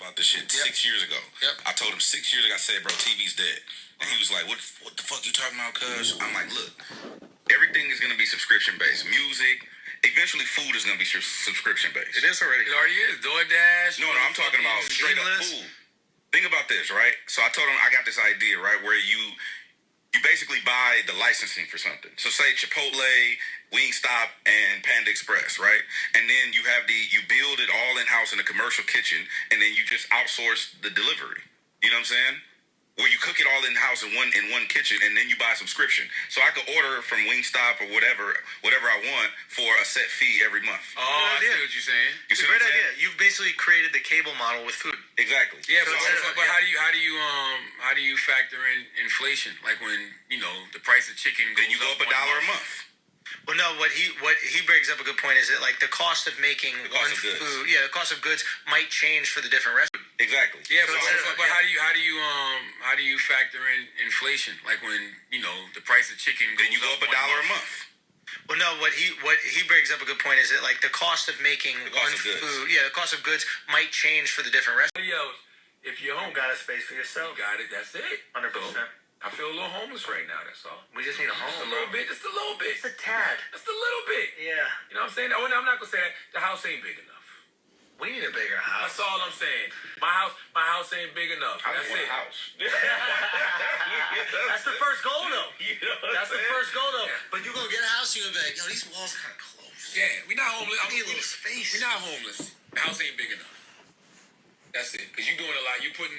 about this shit 6 years ago. I told him 6 years ago, I said, bro, TV's dead. And he was like, what the fuck you talking about, cuz? I'm like, look, everything is going to be subscription-based. Music, eventually food is going to be subscription-based. It is already. It already is. DoorDash. No, I'm talking about straight up food. Think about this, right? So I told him I got this idea, right, where you basically buy the licensing for something. So say Chipotle, Wingstop, and Panda Express, right? And then you build it all in-house in a commercial kitchen, and then you just outsource the delivery. You know what I'm saying? Where you cook it all in-house in one kitchen, and then you buy a subscription. So I could order from Wingstop or whatever I want for a set fee every month. Oh, I see what you're saying. It's a great idea. You've basically created the cable model with food. Exactly. Yeah, but how do you factor in inflation? Like when the price of chicken goes then you go up $1 a month. Well, no. What he brings up a good point is that like the cost of making the cost of goods might change for the different restaurants. Exactly. Yeah, but how do you factor in inflation? Like when the price of chicken goes then you go up $1 a month. Well, no. What he brings up a good point is that like the cost of making the cost of goods might change for the different restaurants. If you're home, got a space for yourself. You got it. That's it. 100%. I feel a little homeless right now. That's all. We just need a home. Just a little bit. Just a little bit. Just a tad. Just a little bit. Yeah. You know what I'm saying? Oh, I'm not gonna say that. The house ain't big enough. We need a bigger house. That's all I'm saying. My house ain't big enough. I That's want it. a house. That's the first goal, though. That's the first goal, though. Yeah. But you're gonna get a house, you're gonna be like, yo, these walls kind of close. Yeah, we not homeless. We need a little space. We're not homeless. The house ain't big enough. That's it. Because you're doing a lot. You put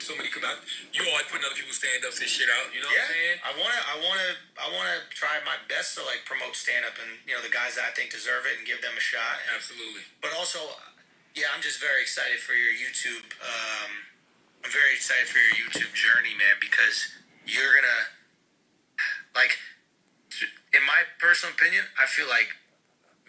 so many. You always putting other people's stand-ups and shit out. You know what I'm saying? I wanna try my best to like promote stand-up and the guys that I think deserve it and give them a shot. Absolutely. But also, I'm just very excited for your YouTube. I'm very excited for your YouTube journey, man, because you're gonna like. In my personal opinion, I feel like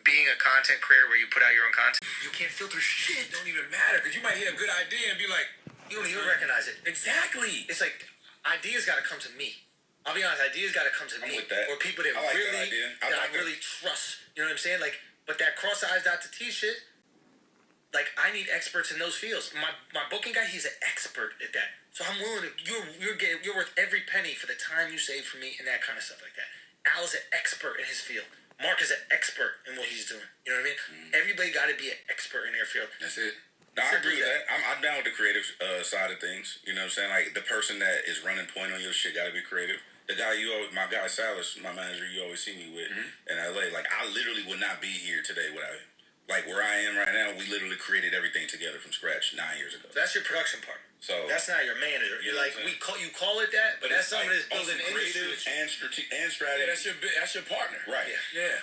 being a content creator where you put out your own content, You can't filter shit. Don't even matter. Because you might hear a good idea and be like, you don't even recognize it. exactly. It's like ideas got to come to me. I'll be honest, ideas got to come to me. with that. Or people that I like really that idea. I really trust. You know what I'm saying? Like, but that cross the I's, dot the T shit. Like, I need experts in those fields. My booking guy, he's an expert at that. So I'm willing to. You're worth every penny for the time you save for me and that kind of stuff like that. Al is an expert in his field. Mark is an expert in what he's doing. You know what I mean? Everybody got to be an expert in their field. That's it. No, I agree with that. I'm down with the creative side of things. You know what I'm saying? Like, the person that is running point on your shit got to be creative. The guy my guy Salas, my manager, you always see me with in LA. Like, I literally would not be here today without him. Like, where I am right now, we literally created everything together from scratch 9 years ago. So that's your production part. So that's not your manager. You're like, you call it that, but that's someone that's building creative industry and strategy. Yeah, that's your partner. Right. Yeah.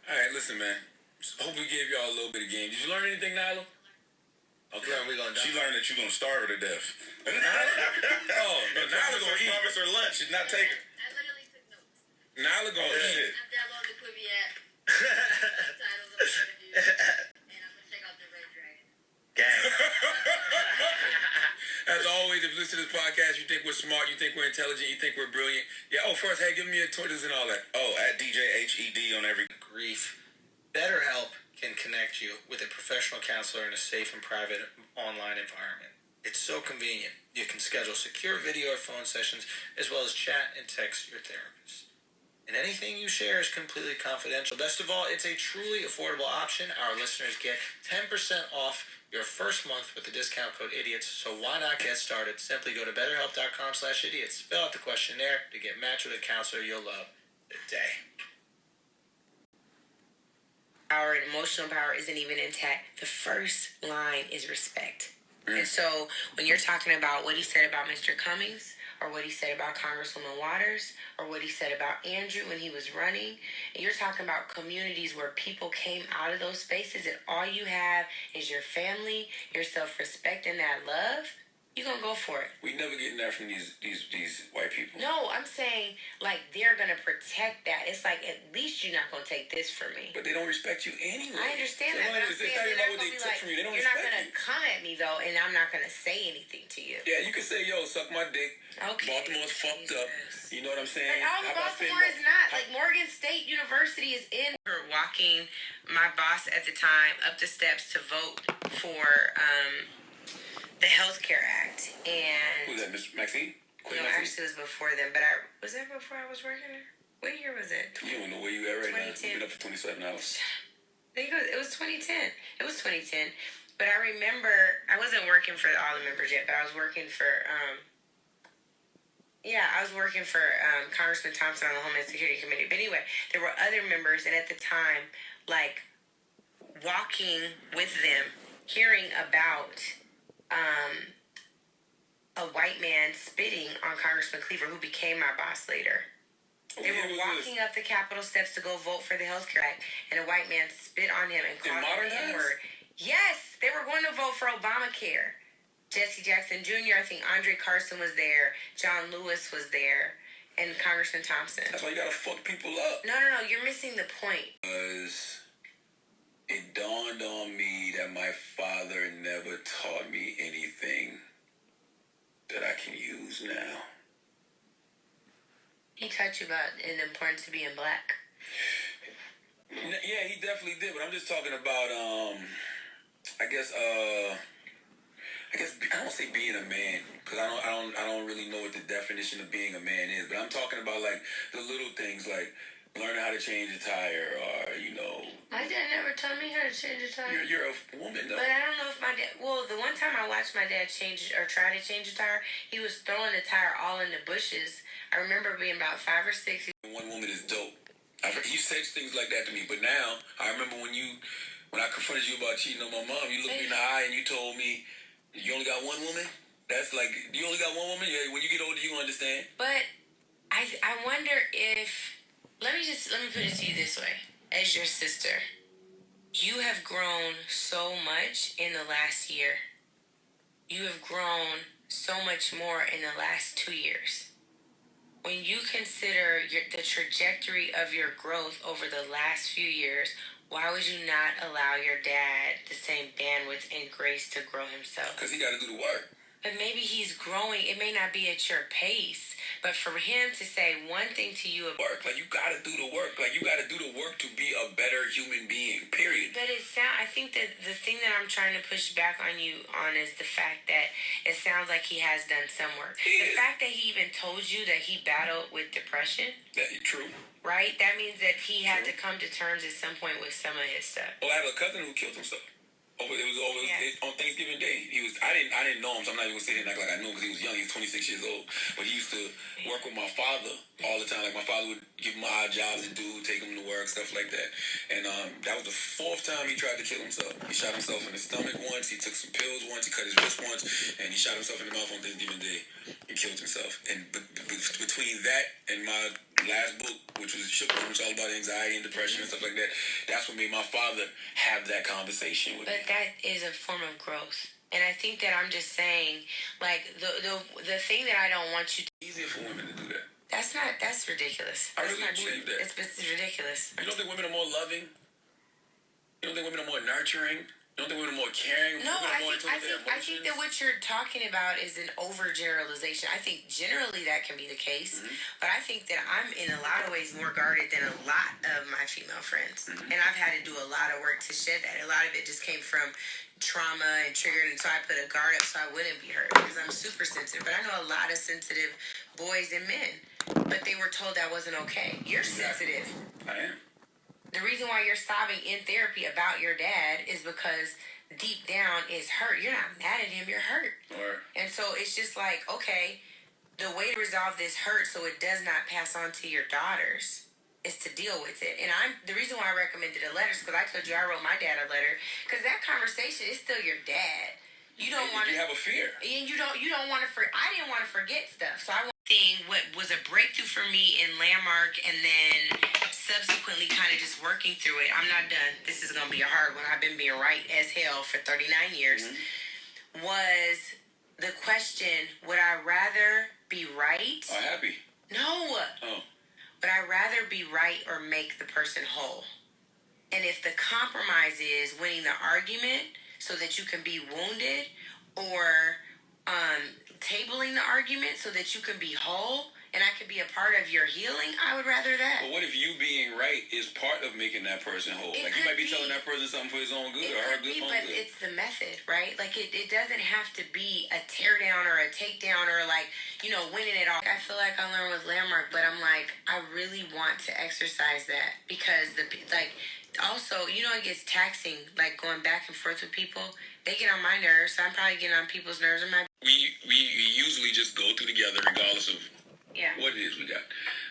All right, listen, man. Hope we gave y'all a little bit of game. Did you learn anything, Nyla? Okay. She learned that you're gonna starve her to death. Oh, no, Nyla gonna eat. Promise her lunch and not take it. I literally took notes. Nyla gonna eat. I downloaded the Quibi app. Titles of the interview. And I'm gonna check out the Red Dragon. Gang. As always, if you listen to this podcast, you think we're smart, you think we're intelligent, you think we're brilliant. Yeah, first, hey, give me your Twitters and all that. At DJHED on every Grief. BetterHelp can connect you with a professional counselor in a safe and private online environment. It's so convenient. You can schedule secure video or phone sessions, as well as chat and text your therapist. And anything you share is completely confidential. Best of all, it's a truly affordable option. Our listeners get 10% off your first month with the discount code IDIOTS. So why not get started? Simply go to betterhelp.com/idiots. Fill out the questionnaire to get matched with a counselor you'll love today. Our emotional power isn't even intact. The first line is respect. And so when you're talking about what he said about Mr. Cummings, or what he said about Congresswoman Waters, or what he said about Andrew when he was running, and you're talking about communities where people came out of those spaces and all you have is your family, your self-respect, and that love, you're going to go for it. We never getting that from these white people. No, I'm saying, like, they're going to protect that. It's like, at least you're not going to take this from me. But they don't respect you anyway. I understand that. It's not even about what they took from you. They don't you're not respect going to come at me, though, and I'm not going to say anything to you. Yeah, you can say, yo, suck my dick. Okay. Baltimore's fucked up. You know what I'm saying? But all of Baltimore is not. Like, Morgan State University is in. Walking my boss at the time up the steps to vote for the Healthcare Act, and Who's that, Miss Maxine? no, actually it was before then. But was that before I was working there? What year was it? You don't know where you at right now. 2010. You've been up for 27 hours. I think it was 2010. It was 2010. But I remember I wasn't working for all the members yet, but I was working for Congressman Thompson on the Homeland Security Committee. But anyway, there were other members, and at the time, like walking with them, hearing about a white man spitting on Congressman Cleaver, who became my boss later. They were walking up the Capitol steps to go vote for the Healthcare Act, and a white man spit on him and called him the N-word. Yes, they were going to vote for Obamacare. Jesse Jackson Jr., I think Andre Carson was there, John Lewis was there, and Congressman Thompson. That's why you gotta fuck people up. No, you're missing the point. Because it dawned on me that my father never taught me anything that I can use now. He taught you about the importance of being black. Yeah, he definitely did, but I'm just talking about, I guess I don't say being a man, because I don't really know what the definition of being a man is, but I'm talking about like the little things, like learning how to change a tire, or My dad never taught me how to change a tire. You're a woman though. But I don't know if my dad. Well, the one time I watched my dad change or try to change a tire, he was throwing the tire all in the bushes. I remember being about 5 or 6. One woman is dope. You said things like that to me, but now I remember when I confronted you about cheating on my mom, you looked me in the eye and you told me you only got one woman. That's like you only got one woman. Yeah, when you get older, you gonna understand. But I wonder if let me put it to you this way: as your sister, you have grown so much in the last year. You have grown so much more in the last 2 years. When you consider the trajectory of your growth over the last few years, why would you not allow your dad the same bandwidth and grace to grow himself? Because he got to do the work. But maybe he's growing. It may not be at your pace, but for him to say one thing to you, work, like you got to do the work, like you got to do the work to be a better human being. Period. But I think that the thing that I'm trying to push back on you on is the fact that it sounds like he has done some work. The fact that he even told you that he battled with depression. That is true. Right? That means that he had to come to terms at some point with some of his stuff. Well, I have a cousin who killed himself. It was on Thanksgiving Day. I didn't know him, so I'm not even gonna sit here and act like I knew him because he was young. He was 26 years old, but he used to work with my father all the time. Like my father would give him odd jobs to do, take him to work, stuff like that. And that was the 4th time he tried to kill himself. He shot himself in the stomach once. He took some pills once. He cut his wrist once, and he shot himself in the mouth on Thanksgiving Day and killed himself. And between that and my last book, which was Shook One, which was all about anxiety and depression and stuff like that, that's what made my father have that conversation with me. But that is a form of growth. And I think that I'm just saying, like, the thing that I don't want you to... It's easier for women to do that. That's ridiculous. I really believe that. It's ridiculous. You don't think women are more loving? You don't think women are more nurturing? You don't think women are more caring? No, I think that what you're talking about is an overgeneralization. I think generally that can be the case, but I think that I'm in a lot of ways more guarded than a lot of my female friends, and I've had to do a lot of work to shed that. A lot of it just came from trauma and triggered, and so I put a guard up so I wouldn't be hurt because I'm super sensitive. But I know a lot of sensitive boys and men, but they were told that wasn't okay. You're sensitive. I am. The reason why you're sobbing in therapy about your dad is because deep down is hurt. You're not mad at him, you're hurt. Or, and so it's just like, okay, the way to resolve this hurt so it does not pass on to your daughters is to deal with it. And the reason why I recommended a letter is because I told you I wrote my dad a letter, because that conversation is still your dad. You don't want to... You have a fear. And you don't want to... I didn't want to forget stuff. So what was a breakthrough for me in Landmark, and then subsequently kind of just working through it. I'm not done. This is going to be a hard one. I've been being right as hell for 39 years. Was the question, would I rather be right? Or happy? No. Oh. Would I rather be right or make the person whole? And if the compromise is winning the argument so that you can be wounded, or tabling the argument so that you can be whole, and I could be a part of your healing, I would rather that. But what if you being right is part of making that person whole? It Like, you could might be be. telling that person something for his own good It or her could good be, own but good. it's the method, right? Like, it doesn't have to be a teardown or a takedown or, like, you know, winning it all. I feel like I learned with Landmark, but I'm like, I really want to exercise that because, also, you know, it gets taxing, like, going back and forth with people. They get on my nerves, so I'm probably getting on people's nerves. We usually just go through together regardless of Yeah. what it is we got.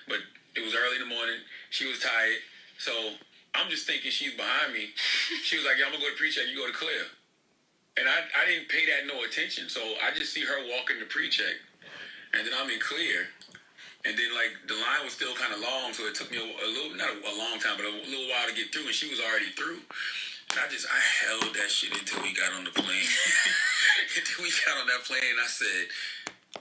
But it was early in the morning. She was tired. So I'm just thinking she's behind me. She was like, yeah, I'm going to go to pre-check. You go to Claire. And I didn't pay that no attention. So I just see her walking to pre-check. And then I'm in Clear. And then, like, the line was still kind of long. So it took me a little, not a long time, but a little while to get through. And she was already through. And I held that shit until we got on the plane. Until we got on that plane, and I said,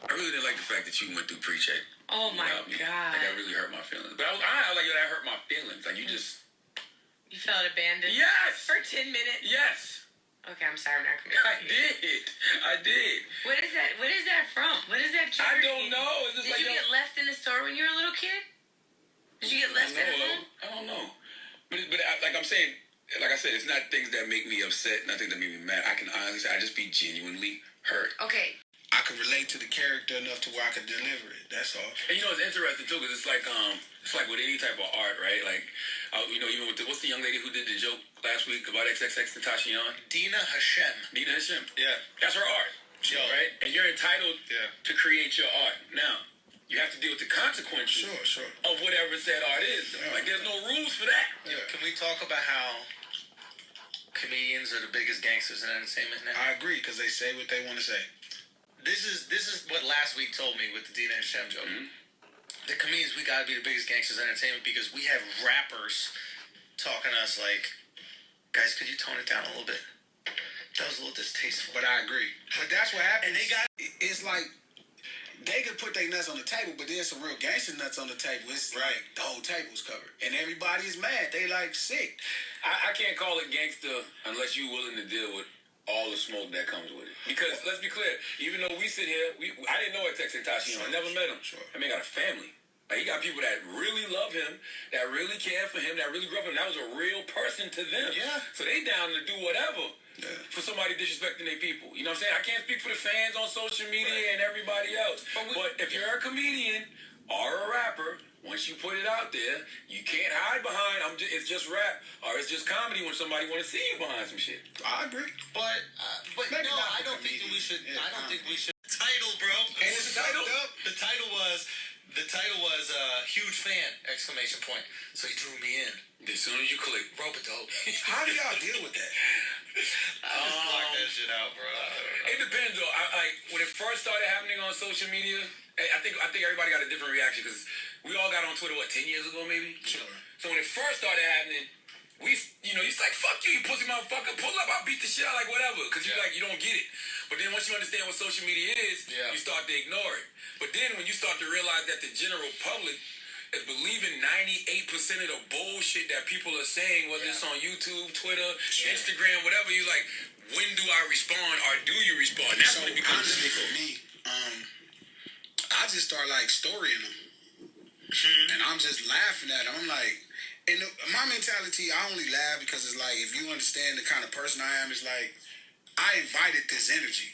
I really didn't like the fact that you went through pre-check. Oh my God. Like, that really hurt my feelings. But I like, that hurt my feelings. Like, you felt abandoned? Yes! For 10 minutes? Yes! Okay, I'm sorry, I'm not going to. I did. What is that from? What is that I don't know. It's just Did you get left in the store when you were a little kid? Did you get left at home? I don't know. But like I'm saying, like I said, it's not things that make me upset, not things that make me mad. I can honestly say I just be genuinely hurt. Okay. I can relate to the character enough to where I can deliver it. That's all. And you know, it's interesting too, because it's like with any type of art, right? Like, you know, even with what's the young lady who did the joke last week about XXX Tentacion? Dina Hashem. Dina Hashem. Yeah. That's her art. Sure. Right? And you're entitled to create your art. Now, you have to deal with the consequences of whatever said art is. Yeah. Like, there's no rules for that. Yeah. Can we talk about how comedians are the biggest gangsters in entertainment now? I agree, because they say what they want to say. This is what last week told me with the Dina Hashem joke. Mm-hmm. The comedians, we gotta be the biggest gangsters in entertainment because we have rappers talking to us like, guys, could you tone it down a little bit? That was a little distasteful. But I agree. But that's what happens. And they got... It's like, they could put their nuts on the table, but there's some real gangster nuts on the table. It's like the whole table's covered. And everybody is mad. They like sick. I can't call it gangster unless you're willing to deal with all the smoke that comes with it. Because, let's be clear, even though we sit here, I didn't know XXX Tentacion. I never met him. Sure. I mean, he got a family. Like, he got people that really love him, that really care for him, that really grew up with him. That was a real person to them. Yeah. So they down to do whatever for somebody disrespecting their people. You know what I'm saying? I can't speak for the fans on social media and everybody else. But if you're a comedian or a rapper, once you put it out there, you can't hide behind, it's just rap, or it's just comedy when somebody want to see you behind some shit. I agree. But Maybe no, not I don't the think that we should. comedian. I don't think we should. Title, bro. And it's the title. fucked up. The title was huge fan! Exclamation point. So he drew me in. As soon as you click, Rope-a-dope. How do y'all deal with that? I just blocked that shit out, bro. it depends though. When it first started happening on social media, I think everybody got a different reaction because we all got on Twitter 10 years ago maybe. Sure. So when it first started happening, it's like fuck you pussy motherfucker, pull up, I'll beat the shit out, like whatever, because you don't get it. But then once you understand what social media is, you start to ignore it. But then when you start to realize that the general public is believing 98% of the bullshit that people are saying, whether it's on YouTube, Twitter, Instagram, whatever, you're like, when do I respond or do you respond? That's So when it becomes honestly for difficult. me, I just start like storying them. And I'm just laughing at them. I'm like, and my mentality, I only laugh because it's like, if you understand the kind of person I am, it's like, I invited this energy.